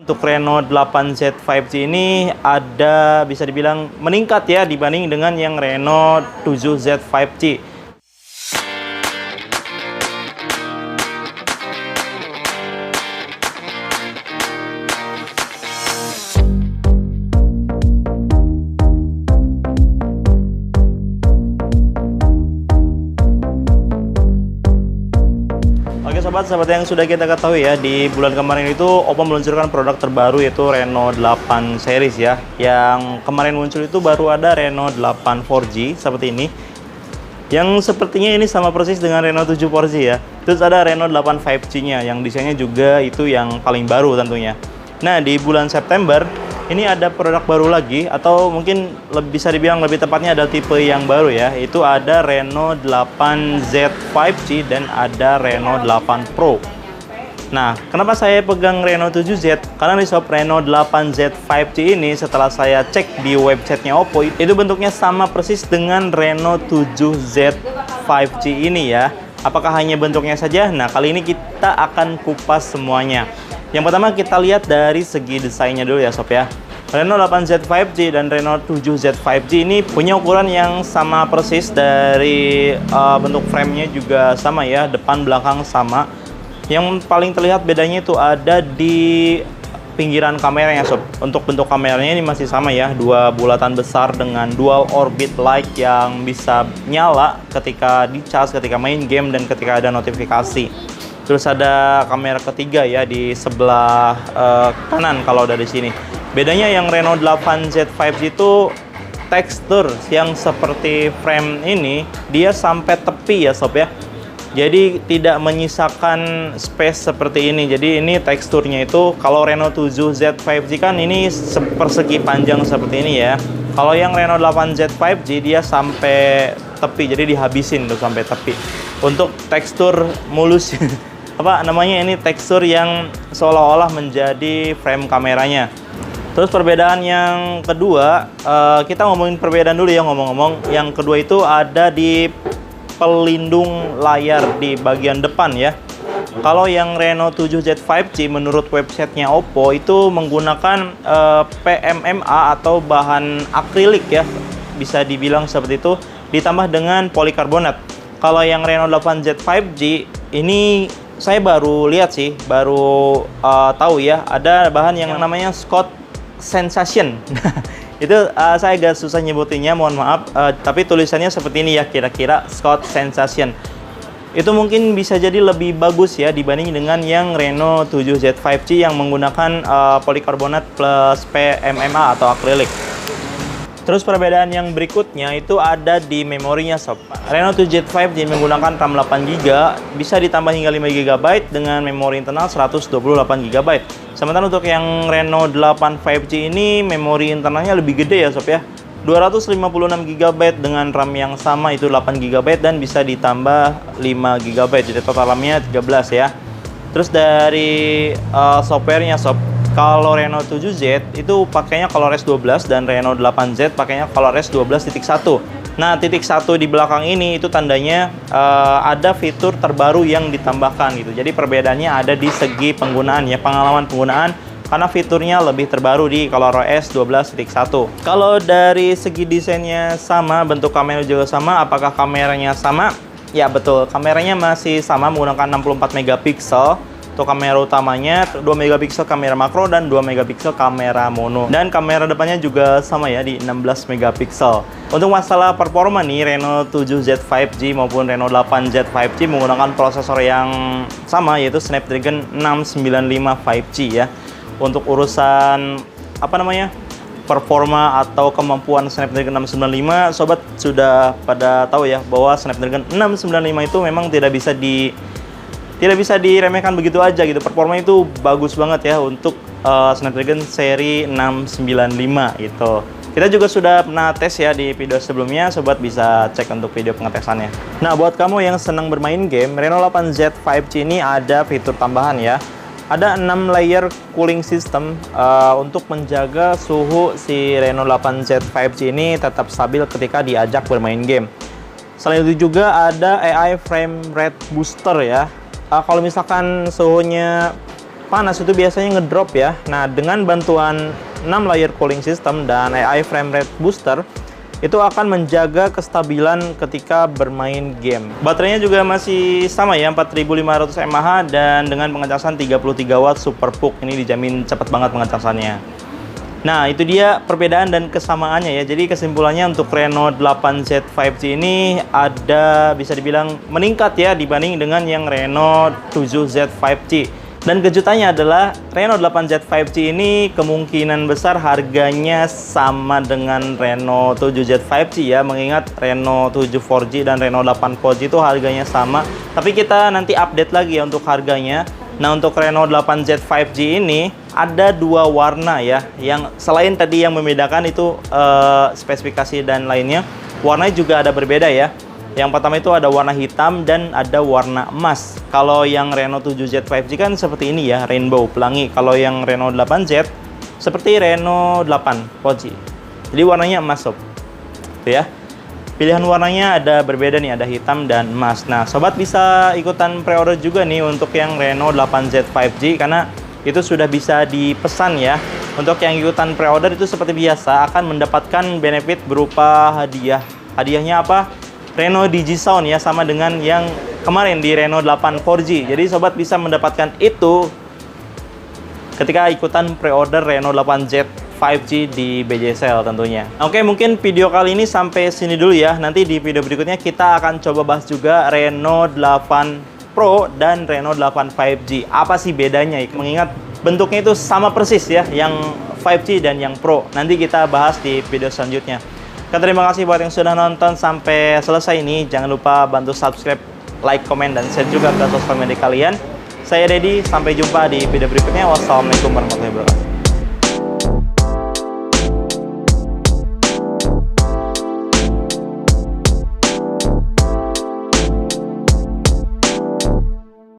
Untuk Reno 8Z 5G ini ada bisa dibilang meningkat ya dibanding dengan yang Reno 7Z 5G. Oke sahabat yang sudah kita ketahui ya, di bulan kemarin itu Oppo meluncurkan produk terbaru yaitu Reno 8 series ya. Yang kemarin muncul itu baru ada Reno 8 4G seperti ini. Yang sepertinya ini sama persis dengan Reno 7 4G ya. Terus ada Reno 8 5G-nya yang desainnya juga itu yang paling baru tentunya. Nah, di bulan September ini ada produk baru lagi, atau mungkin bisa dibilang lebih tepatnya ada tipe yang baru ya. Itu ada Reno 8Z 5G dan ada Reno 8 Pro. Nah, kenapa saya pegang Reno 7Z? Karena di shop Reno 8Z 5G ini setelah saya cek di websitenya Oppo, itu bentuknya sama persis dengan Reno 7Z 5G ini ya. Apakah hanya bentuknya saja? Nah, kali ini kita akan kupas semuanya. Yang pertama kita lihat dari segi desainnya dulu ya sob ya. Reno 8Z 5G dan Reno 7Z 5G ini punya ukuran yang sama persis, dari bentuk framenya juga sama ya, depan belakang sama. Yang paling terlihat bedanya itu ada di pinggiran kameranya sob. Untuk bentuk kameranya ini masih sama ya, dua bulatan besar dengan dual orbit light yang bisa nyala ketika dicas, ketika main game, dan ketika ada notifikasi. Terus ada kamera ketiga ya di sebelah kanan kalau dari sini. Bedanya yang Reno 8Z 5G itu tekstur yang seperti frame ini dia sampai tepi ya sob ya. Jadi tidak menyisakan space seperti ini. Jadi ini teksturnya itu, kalau Reno 7Z 5G kan ini persegi panjang seperti ini ya. Kalau yang Reno 8Z 5G dia sampai tepi, jadi dihabisin tuh sampai tepi. Untuk tekstur mulus apa namanya, ini tekstur yang seolah-olah menjadi frame kameranya. Terus perbedaan yang kedua, kita ngomongin perbedaan dulu ya ngomong-ngomong. Yang kedua itu ada di pelindung layar di bagian depan ya. Kalau yang Reno 7Z 5G menurut websitenya Oppo itu menggunakan PMMA atau bahan akrilik ya, bisa dibilang seperti itu, ditambah dengan polikarbonat. Kalau yang Reno 8Z 5G ini saya baru lihat sih, baru tahu ya, ada bahan yang namanya Scott Sensation. Itu saya agak susah nyebutinnya, mohon maaf. Tapi tulisannya seperti ini ya, kira-kira Scott Sensation. Itu mungkin bisa jadi lebih bagus ya dibanding dengan yang Reno 7Z 5G yang menggunakan polikarbonat plus PMMA atau akrilik. Terus perbedaan yang berikutnya itu ada di memorinya sob. Reno 7Z 5G menggunakan RAM 8GB, bisa ditambah hingga 5GB dengan memori internal 128GB. Sementara untuk yang Reno 8 5G ini memori internalnya lebih gede ya sob ya. 256GB dengan RAM yang sama itu 8GB dan bisa ditambah 5GB. Jadi total RAM-nya 13 ya. Terus dari softwarenya sob, kalau Reno 7Z itu pakainya ColorOS 12 dan Reno 8Z pakainya ColorOS 12.1. Nah, titik 1 di belakang ini itu tandanya ada fitur terbaru yang ditambahkan gitu. Jadi perbedaannya ada di segi penggunaan ya, pengalaman penggunaan, karena fiturnya lebih terbaru di ColorOS 12.1. Kalau dari segi desainnya sama, bentuk kamera juga sama. Apakah kameranya sama? Ya betul, kameranya masih sama menggunakan 64 megapiksel. Untuk kamera utamanya 2 megapiksel kamera makro dan 2 megapiksel kamera mono. Dan kamera depannya juga sama ya di 16 megapiksel. Untuk masalah performa nih, Reno 7Z 5G maupun Reno 8Z 5G menggunakan prosesor yang sama yaitu Snapdragon 695 5G ya. Untuk urusan apa namanya, performa atau kemampuan Snapdragon 695, sobat sudah pada tahu ya bahwa Snapdragon 695 itu memang tidak bisa diremehkan begitu aja gitu. Performa itu bagus banget ya untuk Snapdragon seri 695 gitu. Kita juga sudah pernah tes ya di video sebelumnya, sobat bisa cek untuk video pengetesannya. Nah, buat kamu yang senang bermain game, Reno 8Z 5G ini ada fitur tambahan ya. Ada 6 layer cooling system untuk menjaga suhu si Reno 8Z 5G ini tetap stabil ketika diajak bermain game. Selain itu juga ada AI frame rate booster ya. Kalau misalkan suhunya panas itu biasanya ngedrop ya. Nah, dengan bantuan 6 layer cooling system dan AI frame rate booster, itu akan menjaga kestabilan ketika bermain game. Baterainya juga masih sama ya, 4500 mAh dan dengan pengecasan 33 watt super PUC. Ini dijamin cepat banget pengecasannya. Nah, itu dia perbedaan dan kesamaannya ya. Jadi kesimpulannya untuk Reno 8Z 5G ini ada bisa dibilang meningkat ya dibanding dengan yang Reno 7Z 5G. Dan kejutannya adalah Reno 8Z 5G ini kemungkinan besar harganya sama dengan Reno 7Z 5G ya. Mengingat Reno 7 4G dan Reno 8 4G itu harganya sama. Tapi kita nanti update lagi ya untuk harganya. Nah, untuk Reno 8Z 5G ini ada 2 warna ya. Yang selain tadi yang membedakan itu spesifikasi dan lainnya, warnanya juga ada berbeda ya. Yang pertama itu ada warna hitam dan ada warna emas. Kalau yang Reno 7Z 5G kan seperti ini ya, rainbow, pelangi. Kalau yang Reno 8Z seperti Reno 8 4G. Jadi warnanya emas sob. Itu ya. Pilihan warnanya ada berbeda nih, ada hitam dan emas. Nah, sobat bisa ikutan pre-order juga nih untuk yang Reno 8Z 5G karena itu sudah bisa dipesan ya. Untuk yang ikutan pre-order itu seperti biasa akan mendapatkan benefit berupa hadiah. Hadiahnya apa? Reno Digisound ya, sama dengan yang kemarin di Reno 8 4G. Jadi sobat bisa mendapatkan itu ketika ikutan pre-order Reno 8Z 5G di BJ Sale tentunya. Oke, mungkin video kali ini sampai sini dulu ya. Nanti di video berikutnya kita akan coba bahas juga Reno 8 Pro dan Reno 8 5G. Apa sih bedanya? Mengingat bentuknya itu sama persis ya, yang 5G dan yang Pro. Nanti kita bahas di video selanjutnya. Terima kasih buat yang sudah nonton sampai selesai ini. Jangan lupa bantu subscribe, like, komen, dan share juga ke sosial media kalian. Saya Dedi, sampai jumpa di video berikutnya. Wassalamualaikum warahmatullahi wabarakatuh.